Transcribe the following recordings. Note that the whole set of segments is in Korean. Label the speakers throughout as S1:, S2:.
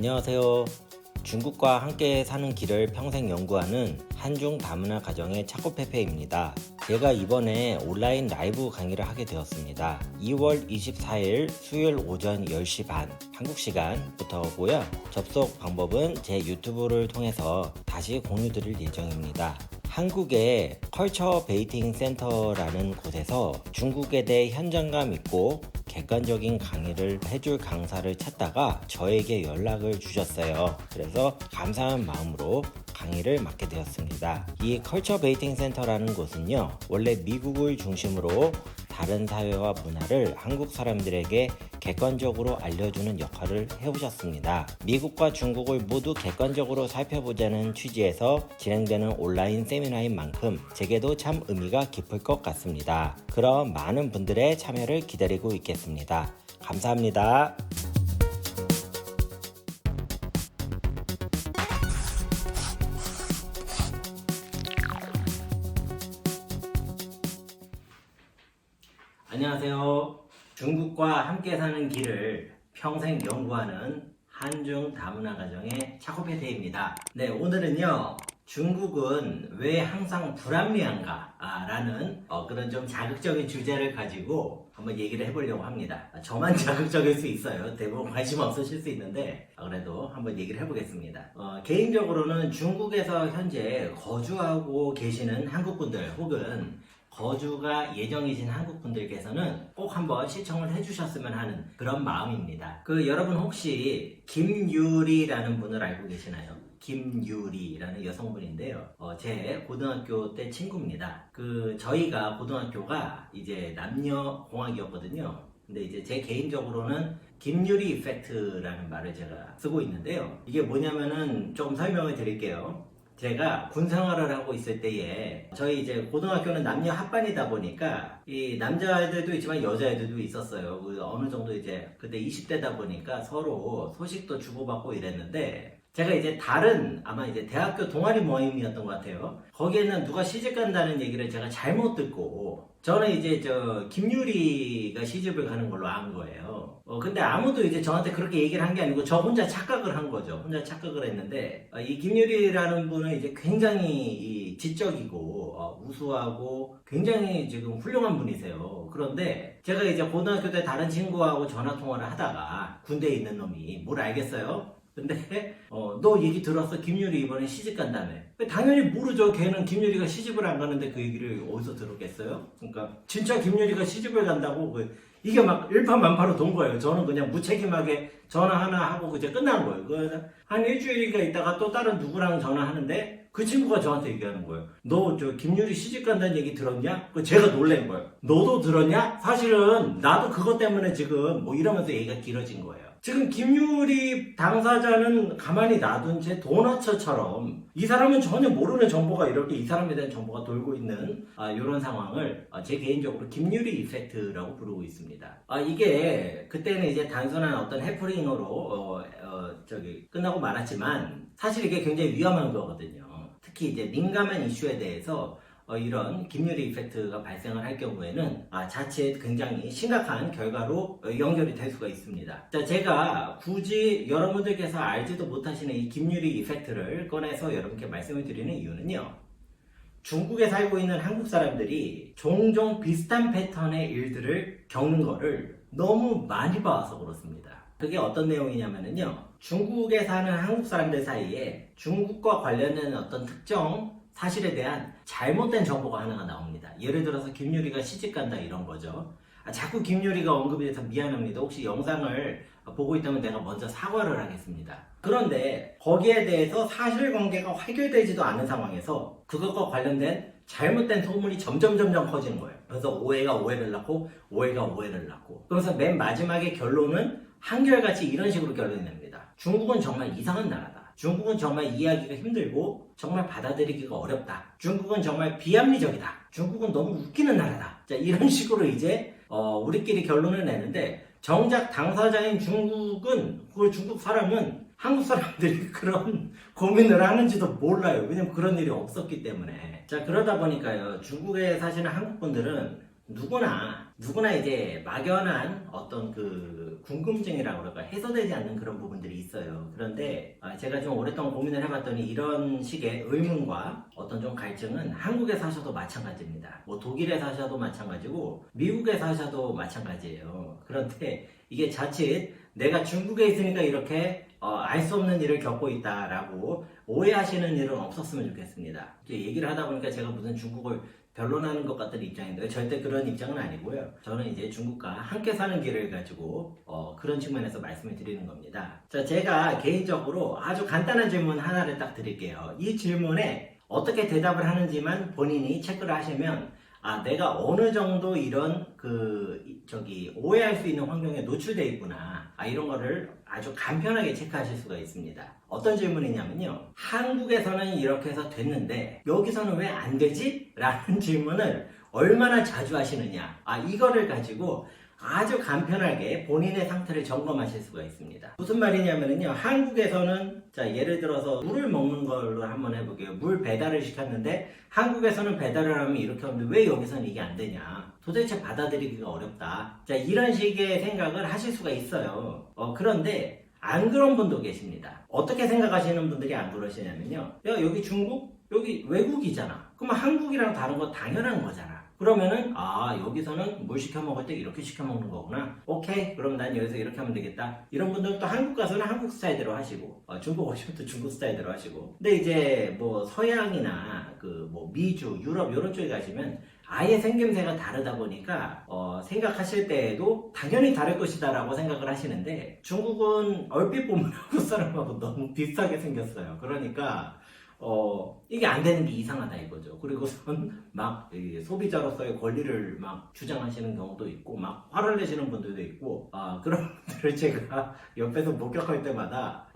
S1: 안녕하세요. 중국과 함께 사는 길을 평생 연구하는 한중 다문화 가정의 차코페페입니다. 제가 이번에 온라인 라이브 강의를 하게 되었습니다. 2월 24일 수요일 오전 10시 반 한국 시간부터고요. 접속 방법은 제 유튜브를 통해서 다시 공유드릴 예정입니다. 한국의 컬처 베이팅 센터라는 곳에서 중국에 대해 현장감 있고 객관적인 강의를 해줄 강사를 찾다가 저에게 연락을 주셨어요. 그래서 감사한 마음으로 강의를 맡게 되었습니다. 이 컬처 베이팅 센터라는 곳은요, 원래 미국을 중심으로 다른 사회와 문화를 한국 사람들에게 객관적으로 알려주는 역할을 해오셨습니다. 미국과 중국을 모두 객관적으로 살펴보자는 취지에서 진행되는 온라인 세미나인 만큼 제게도 참 의미가 깊을 것 같습니다. 그럼 많은 분들의 참여를 기다리고 있겠습니다. 감사합니다. 안녕하세요. 중국과 함께 사는 길을 평생 연구하는 한중 다문화 가정의 차코페테입니다. 네, 오늘은요, 중국은 왜 항상 불합리한가? 라는 그런 좀 자극적인 주제를 가지고 한번 얘기를 해보려고 합니다. 저만 자극적일 수 있어요. 대부분 관심 없으실 수 있는데 그래도 한번 얘기를 해보겠습니다. 개인적으로는 중국에서 현재 거주하고 계시는 한국분들 혹은 거주가 예정이신 한국분들께서는 꼭 한번 시청을 해주셨으면 하는 그런 마음입니다. 여러분 혹시 김유리라는 분을 알고 계시나요? 김유리라는 여성분인데요. 제 고등학교 때 친구입니다. 저희가 고등학교가 이제 남녀공학이었거든요. 근데 이제 제 개인적으로는 김유리 이펙트라는 말을 제가 쓰고 있는데요. 이게 뭐냐면은 조금 설명을 드릴게요. 제가 군 생활을 하고 있을 때에 저희 이제 고등학교는 남녀 합반이다 보니까 이 남자애들도 있지만 여자애들도 있었어요. 어느 정도 이제 그때 20대다 보니까 서로 소식도 주고받고 이랬는데 제가 이제 아마 이제 대학교 동아리 모임이었던 것 같아요. 거기에는 누가 시집 간다는 얘기를 제가 잘못 듣고 저는 이제 김유리가 시집을 가는 걸로 안 거예요. 근데 아무도 이제 저한테 그렇게 얘기를 한 게 아니고 저 혼자 착각을 한 거죠. 혼자 착각을 했는데 이 김유리라는 분은 이제 굉장히 지적이고 우수하고 굉장히 지금 훌륭한 분이세요. 그런데 제가 이제 고등학교 때 다른 친구하고 전화 통화를 하다가 군대에 있는 놈이 뭘 알겠어요? 근데 너 얘기 들었어? 김유리 이번에 시집 간다며. 당연히 모르죠. 걔는 김유리가 시집을 안 가는데 그 얘기를 어디서 들었겠어요? 그러니까 진짜 김유리가 시집을 간다고 이게 막 일파만파로 돈 거예요. 저는 그냥 무책임하게 전화 하나 하고 이제 끝난 거예요. 한 일주일인가 있다가 또 다른 누구랑 전화하는데 그 친구가 저한테 얘기하는 거예요. 너 김유리 시집 간다는 얘기 들었냐? 제가 놀란 거예요. 너도 들었냐? 사실은 나도 그것 때문에 지금 이러면서 얘기가 길어진 거예요. 지금 김유리 당사자는 가만히 놔둔 채 도너처처럼 이 사람은 전혀 모르는 정보가 이렇게 이 사람에 대한 정보가 돌고 있는 이런 상황을 제 개인적으로 김유리 이펙트라고 부르고 있습니다. 이게 그때는 이제 단순한 어떤 해프닝으로 끝나고 말았지만 사실 이게 굉장히 위험한 거거든요. 특히 이제 민감한 이슈에 대해서 이런 김유리 이펙트가 발생을 할 경우에는 자칫 굉장히 심각한 결과로 연결이 될 수가 있습니다. 자, 제가 굳이 여러분들께서 알지도 못하시는 이 김유리 이펙트를 꺼내서 여러분께 말씀을 드리는 이유는요, 중국에 살고 있는 한국 사람들이 종종 비슷한 패턴의 일들을 겪는 거를 너무 많이 봐서 그렇습니다. 그게 어떤 내용이냐면요, 중국에 사는 한국 사람들 사이에 중국과 관련된 어떤 특정 사실에 대한 잘못된 정보가 하나가 나옵니다. 예를 들어서 김유리가 시집간다 이런 거죠. 자꾸 김유리가 언급이 돼서 미안합니다. 혹시 영상을 보고 있다면 내가 먼저 사과를 하겠습니다. 그런데 거기에 대해서 사실관계가 해결되지도 않은 상황에서 그것과 관련된 잘못된 소문이 점점 커지는 거예요. 그래서 오해가 오해를 낳고 오해가 오해를 낳고, 그래서 맨 마지막에 결론은 한결같이 이런 식으로 결론이 납니다. 중국은 정말 이상한 나라다. 중국은 정말 이해하기가 힘들고 정말 받아들이기가 어렵다. 중국은 정말 비합리적이다. 중국은 너무 웃기는 나라다. 자, 이런 식으로 이제 우리끼리 결론을 내는데 정작 당사자인 중국은 중국 사람은 한국 사람들이 그런 고민을 하는지도 몰라요. 왜냐면 그런 일이 없었기 때문에. 자, 그러다 보니까요, 중국에 사시는 한국 분들은 누구나 누구나 이제 막연한 어떤 그 궁금증이라고 그럴까 해소되지 않는 그런 부분들이 있어요. 그런데 제가 좀 오랫동안 고민을 해봤더니 이런 식의 의문과 어떤 좀 갈증은 한국에 사셔도 마찬가지입니다. 뭐 독일에 사셔도 마찬가지고 미국에 사셔도 마찬가지예요. 그런데 이게 자칫 내가 중국에 있으니까 이렇게 알 수 없는 일을 겪고 있다라고 오해하시는 일은 없었으면 좋겠습니다. 이제 얘기를 하다 보니까 제가 무슨 중국을 변론하는 것 같은 입장인데요. 절대 그런 입장은 아니고요. 저는 이제 중국과 함께 사는 길을 가지고 그런 측면에서 말씀을 드리는 겁니다. 자, 제가 개인적으로 아주 간단한 질문 하나를 딱 드릴게요. 이 질문에 어떻게 대답을 하는지만 본인이 체크를 하시면 내가 어느 정도 이런 오해할 수 있는 환경에 노출되어 있구나. 이런 거를 아주 간편하게 체크하실 수가 있습니다. 어떤 질문이냐면요. 한국에서는 이렇게 해서 됐는데 여기서는 왜 안 되지? 라는 질문을 얼마나 자주 하시느냐. 이거를 가지고 아주 간편하게 본인의 상태를 점검하실 수가 있습니다. 무슨 말이냐면요. 한국에서는 예를 들어서 물을 먹는 걸로 한번 해볼게요. 물 배달을 시켰는데 한국에서는 배달을 하면 이렇게 하는데 왜 여기서는 이게 안 되냐. 도대체 받아들이기가 어렵다. 이런 식의 생각을 하실 수가 있어요. 그런데 안 그런 분도 계십니다. 어떻게 생각하시는 분들이 안 그러시냐면요. 야, 여기 중국? 여기 외국이잖아. 그러면 한국이랑 다른 거 당연한 거잖아. 그러면은 여기서는 물 시켜 먹을 때 이렇게 시켜 먹는 거구나. 오케이, 그럼 난 여기서 이렇게 하면 되겠다. 이런 분들은 또 한국 가서는 한국 스타일대로 하시고 중국 오시면 또 중국 스타일대로 하시고. 근데 이제 뭐 서양이나 미주, 유럽 이런 쪽에 가시면 아예 생김새가 다르다 보니까 생각하실 때에도 당연히 다를 것이다 라고 생각을 하시는데 중국은 얼핏 보면 한국 사람하고 너무 비슷하게 생겼어요. 그러니까 이게 안 되는 게 이상하다 이거죠. 그리고선 막 소비자로서의 권리를 막 주장하시는 경우도 있고 막 화를 내시는 분들도 있고 그런 분들을 제가 옆에서 목격할 때마다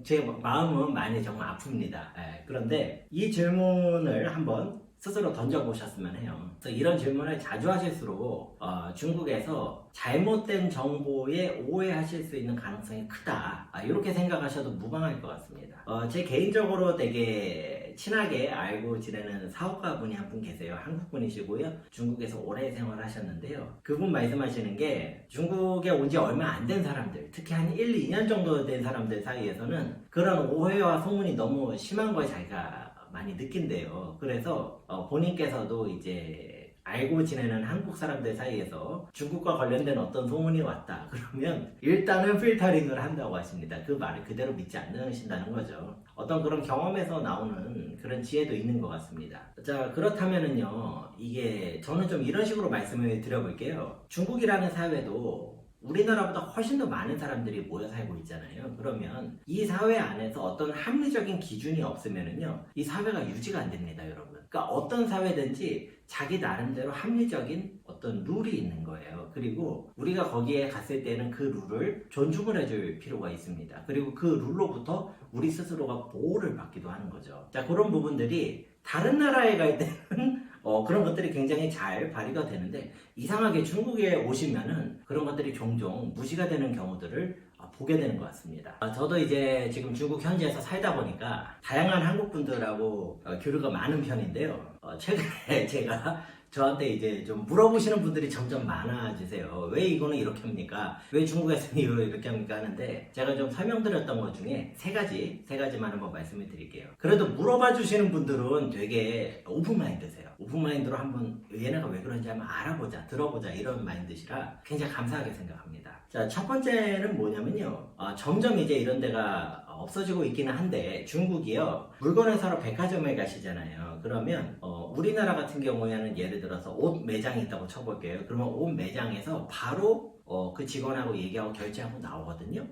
S1: 제 마음은 많이 정말 아픕니다. 그런데 이 질문을 한번 스스로 던져보셨으면 해요. 그래서 이런 질문을 자주 하실수록 중국에서 잘못된 정보에 오해하실 수 있는 가능성이 크다. 이렇게 생각하셔도 무방할 것 같습니다. 제 개인적으로 되게 친하게 알고 지내는 사업가분이 한 분 계세요. 한국분이시고요. 중국에서 오래 생활하셨는데요. 그분 말씀하시는 게 중국에 온 지 얼마 안 된 사람들, 특히 한 1, 2년 정도 된 사람들 사이에서는 그런 오해와 소문이 너무 심한 걸 자기가 많이 느낀대요. 그래서 본인께서도 이제 알고 지내는 한국 사람들 사이에서 중국과 관련된 어떤 소문이 왔다 그러면 일단은 필터링을 한다고 하십니다. 그 말을 그대로 믿지 않으신다는 거죠. 어떤 그런 경험에서 나오는 그런 지혜도 있는 것 같습니다. 자, 그렇다면은요, 이게 저는 좀 이런 식으로 말씀을 드려볼게요. 중국이라는 사회도 우리나라보다 훨씬 더 많은 사람들이 모여 살고 있잖아요. 그러면 이 사회 안에서 어떤 합리적인 기준이 없으면은요, 이 사회가 유지가 안 됩니다, 여러분. 그러니까 어떤 사회든지 자기 나름대로 합리적인 어떤 룰이 있는 거예요. 그리고 우리가 거기에 갔을 때는 그 룰을 존중을 해줄 필요가 있습니다. 그리고 그 룰로부터 우리 스스로가 보호를 받기도 하는 거죠. 자, 그런 부분들이 다른 나라에 갈 때는 그런 것들이 굉장히 잘 발휘가 되는데 이상하게 중국에 오시면은 그런 것들이 종종 무시가 되는 경우들을 보게 되는 것 같습니다. 저도 이제 지금 중국 현지에서 살다 보니까 다양한 한국 분들하고 교류가 많은 편인데요. 최근에 제가 저한테 이제 좀 물어보시는 분들이 점점 많아지세요. 왜 이거는 이렇게 합니까? 왜 중국에서는 이렇게 합니까? 하는데 제가 좀 설명드렸던 것 중에 세 가지만 한번 말씀을 드릴게요. 그래도 물어봐 주시는 분들은 되게 오픈마인드세요. 오픈마인드로 한번 얘네가 왜 그런지 한번 알아보자, 들어보자 이런 마인드시라 굉장히 감사하게 생각합니다. 자, 첫 번째는 뭐냐면요. 점점 이제 이런 데가 없어지고 있기는 한데 중국이요. 물건을 사러 백화점에 가시잖아요. 그러면 우리나라 같은 경우에는 예를 들어서 옷 매장이 있다고 쳐볼게요. 그러면 옷 매장에서 바로 그 직원하고 얘기하고 결제하고 나오거든요.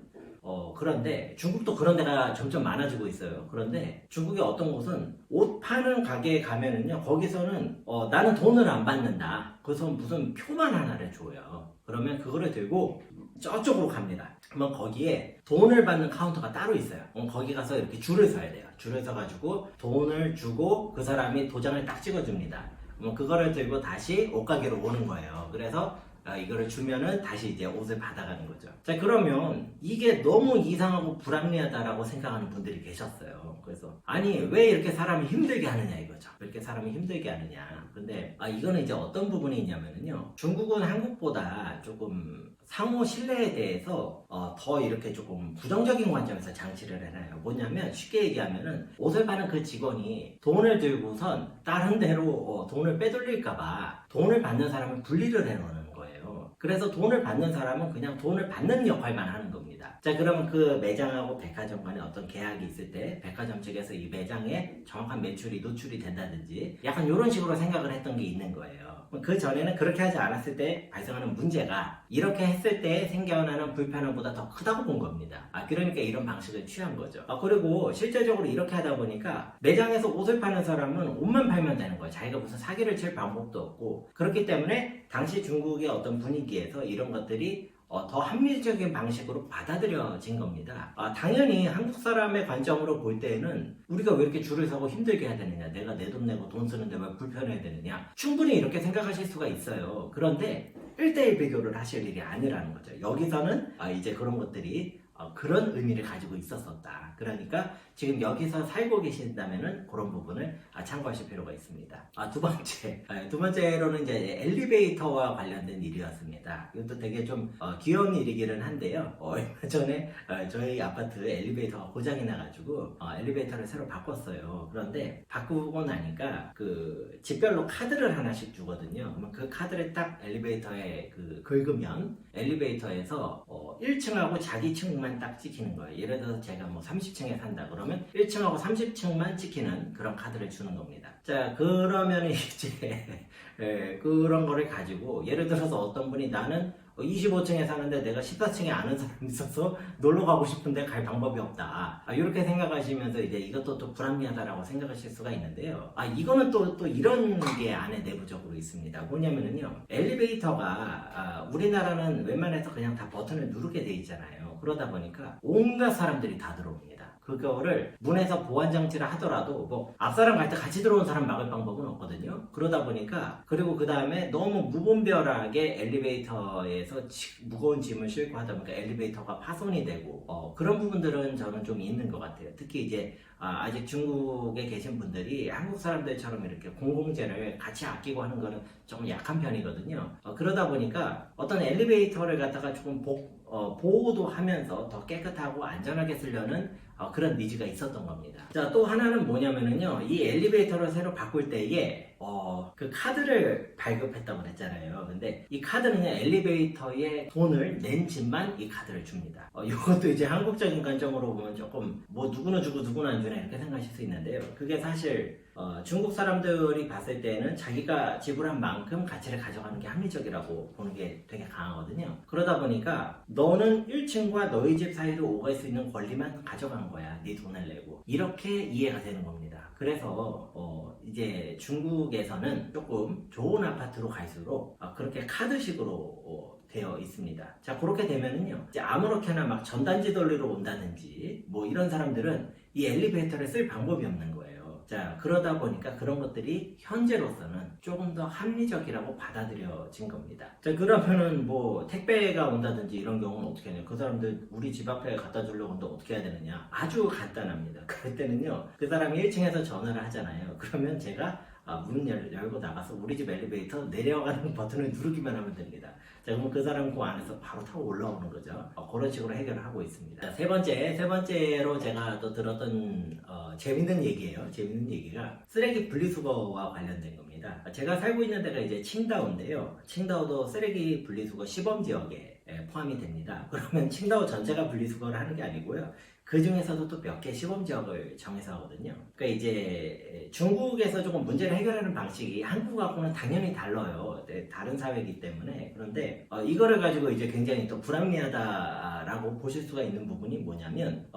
S1: 그런데 중국도 그런 데가 점점 많아지고 있어요. 그런데 중국의 어떤 곳은 옷 파는 가게에 가면은요, 거기서는 나는 돈을 안 받는다. 그래서 무슨 표만 하나를 줘요. 그러면 그거를 들고 저쪽으로 갑니다. 그러면 거기에 돈을 받는 카운터가 따로 있어요. 거기 가서 이렇게 줄을 서야 돼요. 줄을 서가지고 돈을 주고 그 사람이 도장을 딱 찍어줍니다. 그러면 그거를 들고 다시 옷가게로 오는 거예요. 그래서 이거를 주면은 다시 이제 옷을 받아가는 거죠. 자, 그러면 이게 너무 이상하고 불합리하다라고 생각하는 분들이 계셨어요. 그래서 아니 왜 이렇게 사람이 힘들게 하느냐 이거죠. 왜 이렇게 사람이 힘들게 하느냐. 근데 이거는 이제 어떤 부분이 있냐면요. 중국은 한국보다 조금 상호 신뢰에 대해서 더 이렇게 조금 부정적인 관점에서 장치를 해놔요. 뭐냐면 쉽게 얘기하면은 옷을 파는 그 직원이 돈을 들고선 다른 데로 돈을 빼돌릴까봐 돈을 받는 사람을 분리를 해놓는 거예요. 그래서 돈을 받는 사람은 그냥 돈을 받는 역할만 하는 겁니다. 자, 그러면 그 매장하고 백화점 간에 어떤 계약이 있을 때 백화점 측에서 이 매장에 정확한 매출이 노출이 된다든지 약간 이런 식으로 생각을 했던 게 있는 거예요. 그 전에는 그렇게 하지 않았을 때 발생하는 문제가 이렇게 했을 때 생겨나는 불편함보다 더 크다고 본 겁니다. 그러니까 이런 방식을 취한 거죠. 그리고 실제적으로 이렇게 하다 보니까 매장에서 옷을 파는 사람은 옷만 팔면 되는 거예요. 자기가 무슨 사기를 칠 방법도 없고. 그렇기 때문에 당시 중국의 어떤 분위기에서 이런 것들이 더 합리적인 방식으로 받아들여진 겁니다. 당연히 한국 사람의 관점으로 볼 때는 우리가 왜 이렇게 줄을 서고 힘들게 해야 되느냐, 내가 내 돈 내고 돈 쓰는데 왜 불편해야 되느냐, 충분히 이렇게 생각하실 수가 있어요. 그런데 1대1 비교를 하실 일이 아니라는 거죠. 여기서는 이제 그런 것들이 그런 의미를 가지고 있었었다. 그러니까 지금 여기서 살고 계신다면은 그런 부분을 참고하실 필요가 있습니다. 두 번째로는 이제 엘리베이터와 관련된 일이었습니다. 이것도 되게 좀 귀여운 일이기는 한데요. 얼마 전에 저희 아파트 엘리베이터가 고장이 나가지고 엘리베이터를 새로 바꿨어요. 그런데 바꾸고 나니까 그 집별로 카드를 하나씩 주거든요. 그러면 그 카드를 딱 엘리베이터에 긁으면 엘리베이터에서 1층하고 자기 층만 딱 찍히는 거예요. 예를 들어서 제가 뭐 30층에 산다 그러면 1층하고 30층만 찍히는 그런 카드를 주는 겁니다. 자, 그러면 이제 그런 거를 가지고 예를 들어서 어떤 분이 나는 25층에 사는데 내가 14층에 아는 사람이 있어서 놀러 가고 싶은데 갈 방법이 없다. 이렇게 생각하시면서 이제 이것도 또 불합리하다라고 생각하실 수가 있는데요. 이거는 또 이런 게 안에 내부적으로 있습니다. 뭐냐면은요. 엘리베이터가 우리나라는 웬만해서 그냥 다 버튼을 누르게 돼 있잖아요. 그러다 보니까 온갖 사람들이 다 들어옵니다. 그거를 문에서 보안 장치를 하더라도 뭐 앞사람 갈 때 같이 들어온 사람 막을 방법은 없거든요. 그러다 보니까 그리고 그 다음에 너무 무분별하게 엘리베이터에서 무거운 짐을 싣고 하다 보니까 엘리베이터가 파손이 되고 그런 부분들은 저는 좀 있는 것 같아요. 특히 이제 아직 중국에 계신 분들이 한국 사람들처럼 이렇게 공공재를 같이 아끼고 하는 거는 조금 약한 편이거든요. 그러다 보니까 어떤 엘리베이터를 갖다가 조금 보호도 하면서 더 깨끗하고 안전하게 쓰려는 그런 니즈가 있었던 겁니다. 자, 또 하나는 뭐냐면은요, 이 엘리베이터를 새로 바꿀 때에 그 카드를 발급했다고 그랬잖아요. 근데 이 카드는 그냥 엘리베이터에 돈을 낸 집만 이 카드를 줍니다. 이것도 이제 한국적인 관점으로 보면 조금 뭐 누구는 주고 누구는 안 주네 이렇게 생각하실 수 있는데요. 그게 사실 중국 사람들이 봤을 때는 자기가 지불한 만큼 가치를 가져가는 게 합리적이라고 보는 게 되게 강하거든요. 그러다 보니까 너는 1층과 너희 집 사이로 오갈 수 있는 권리만 가져간 거야. 네 돈을 내고. 이렇게 이해가 되는 겁니다. 그래서 이제 중국에서는 조금 좋은 아파트로 갈수록 그렇게 카드식으로 되어 있습니다. 자, 그렇게 되면은요, 이제 아무렇게나 막 전단지 돌리러 온다든지 뭐 이런 사람들은 이 엘리베이터를 쓸 방법이 없는 거예요. 자, 그러다 보니까 그런 것들이 현재로서는 조금 더 합리적이라고 받아들여진 겁니다. 자, 그러면은 뭐 택배가 온다든지 이런 경우는 어떻게 하냐? 그 사람들 우리 집 앞에 갖다 주려고 하는데 어떻게 해야 되느냐? 아주 간단합니다. 그럴 때는요, 그 사람이 1층에서 전화를 하잖아요. 그러면 제가 문 열고 나가서 우리 집 엘리베이터 내려가는 버튼을 누르기만 하면 됩니다. 자, 그러면 그 사람은 그 안에서 바로 타고 올라오는 거죠. 그런 식으로 해결을 하고 있습니다. 자, 세 번째로 제가 또 들었던 재밌는 얘기예요. 재밌는 얘기가 쓰레기 분리수거와 관련된 겁니다. 제가 살고 있는 데가 이제 칭다오인데요. 칭다오도 쓰레기 분리수거 시범 지역에 포함이 됩니다. 그러면 칭다오 전체가 분리수거를 하는 게 아니고요. 그 중에서도 또 몇 개 시범 지역을 정해서 하거든요. 그러니까 이제 중국에서 조금 문제를 해결하는 방식이 한국하고는 당연히 달라요. 다른 사회이기 때문에. 그런데 이거를 가지고 이제 굉장히 또 불합리하다라고 라고 보실 수가 있는 부분이 뭐냐면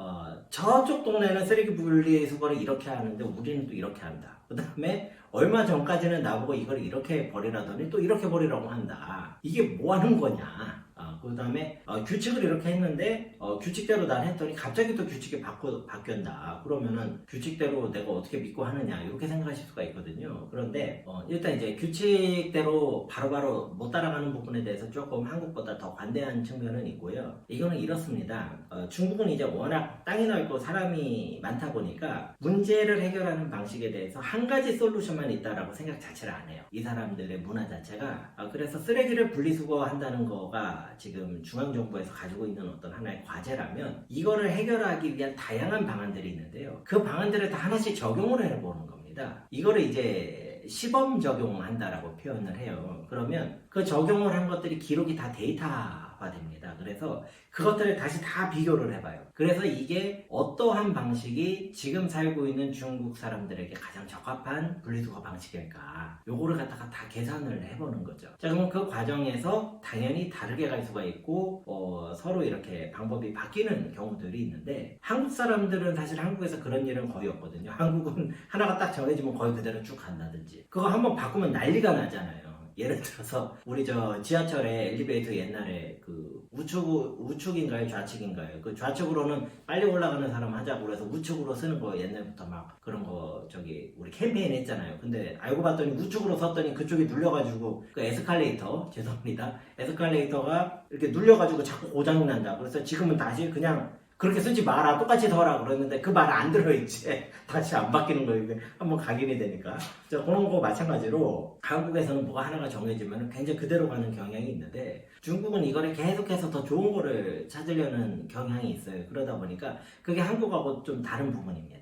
S1: 저쪽 동네는 쓰레기 분리수거를 이렇게 하는데 우리는 또 이렇게 한다. 그 다음에 얼마 전까지는 나보고 이걸 이렇게 버리라더니 또 이렇게 버리라고 한다. 이게 뭐 하는 거냐. 그 다음에 규칙을 이렇게 했는데 규칙대로 난 했더니 갑자기 또 규칙이 바뀐다. 그러면은 규칙대로 내가 어떻게 믿고 하느냐 이렇게 생각하실 수가 있거든요. 그런데 일단 이제 규칙대로 바로바로 못 따라가는 부분에 대해서 조금 한국보다 더 관대한 측면은 있고요. 이거는 이렇습니다. 중국은 이제 워낙 땅이 넓고 사람이 많다 보니까 문제를 해결하는 방식에 대해서 한 가지 솔루션만 있다라고 생각 자체를 안 해요. 이 사람들의 문화 자체가. 그래서 쓰레기를 분리수거한다는 거가 지금 중앙정부에서 가지고 있는 어떤 하나의 과제라면 이거를 해결하기 위한 다양한 방안들이 있는데요. 그 방안들을 다 하나씩 적용을 해보는 겁니다. 이거를 이제 시범 적용한다라고 표현을 해요. 그러면 그 적용을 한 것들이 기록이 다 데이터화됩니다. 그래서 그것들을 다시 다 비교를 해봐요. 그래서 이게 어떠한 방식이 지금 살고 있는 중국 사람들에게 가장 적합한 분리수거 방식일까, 요거를 갖다가 다 계산을 해보는 거죠. 자, 그럼 그 과정에서 당연히 다르게 갈 수가 있고 서로 이렇게 방법이 바뀌는 경우들이 있는데, 한국 사람들은 사실 한국에서 그런 일은 거의 없거든요. 한국은 하나가 딱 정해지면 거의 그대로 쭉 간다든지, 그거 한번 바꾸면 난리가 나잖아요. 예를 들어서 우리 저 지하철에 엘리베이터 옛날에 그 우측인가요 좌측인가요? 그 좌측으로는 빨리 올라가는 사람 하자고 그래서 우측으로 쓰는 거 옛날부터 막 그런 거 저기 우리 캠페인 했잖아요. 근데 알고 봤더니 우측으로 섰더니 그쪽이 눌려가지고 그 에스컬레이터, 죄송합니다, 에스컬레이터가 이렇게 눌려가지고 자꾸 고장이 난다. 그래서 지금은 다시 그냥 그렇게 쓰지 마라, 똑같이 더라 그러는데 그 말 안 들어. 이제 다시 안 바뀌는 거예요. 한번 각인이 되니까. 자, 그런 거 마찬가지로 한국에서는 뭐가 하나가 정해지면 굉장히 그대로 가는 경향이 있는데, 중국은 이거를 계속해서 더 좋은 거를 찾으려는 경향이 있어요. 그러다 보니까 그게 한국하고 좀 다른 부분입니다.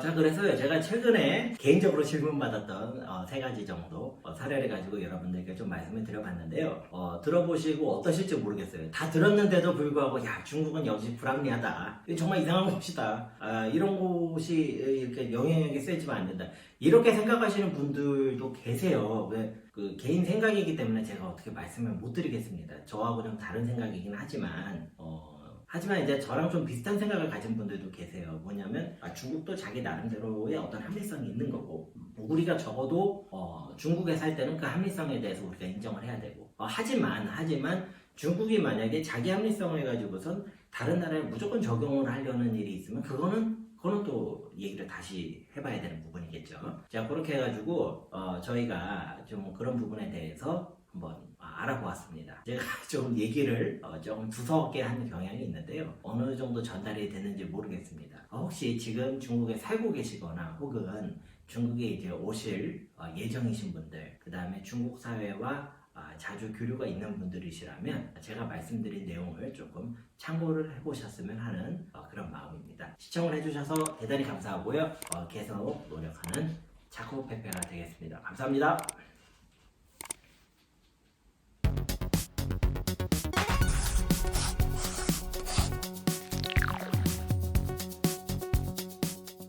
S1: 자, 그래서요, 제가 최근에 개인적으로 질문받았던 3가지 정도 사례를 가지고 여러분들께 좀 말씀을 드려봤는데요. 들어보시고 어떠실지 모르겠어요. 다 들었는데도 불구하고 야, 중국은 역시 불합리하다, 정말 이상한 곳이다, 이런 곳이 이렇게 영향력이 세지면 안 된다, 이렇게 생각하시는 분들도 계세요. 그 개인 생각이기 때문에 제가 어떻게 말씀을 못 드리겠습니다. 저하고는 다른 생각이긴 하지만 이제 저랑 좀 비슷한 생각을 가진 분들도 계세요. 뭐냐면 중국도 자기 나름대로의 어떤 합리성이 있는 거고, 우리가 적어도 중국에 살 때는 그 합리성에 대해서 우리가 인정을 해야 되고, 하지만 중국이 만약에 자기 합리성을 가지고선 다른 나라에 무조건 적용을 하려는 일이 있으면 그거는 또 얘기를 다시 해봐야 되는 부분이겠죠. 자, 그렇게 해가지고 저희가 좀 그런 부분에 대해서 한번 알아보았습니다. 제가 좀 얘기를 좀 두서없게 하는 경향이 있는데요. 어느 정도 전달이 됐는지 모르겠습니다. 혹시 지금 중국에 살고 계시거나 혹은 중국에 이제 오실 예정이신 분들, 그 다음에 중국 사회와 자주 교류가 있는 분들이시라면 제가 말씀드린 내용을 조금 참고를 해보셨으면 하는 그런 마음입니다. 시청을 해주셔서 대단히 감사하고요. 계속 노력하는 차코페페가 되겠습니다. 감사합니다.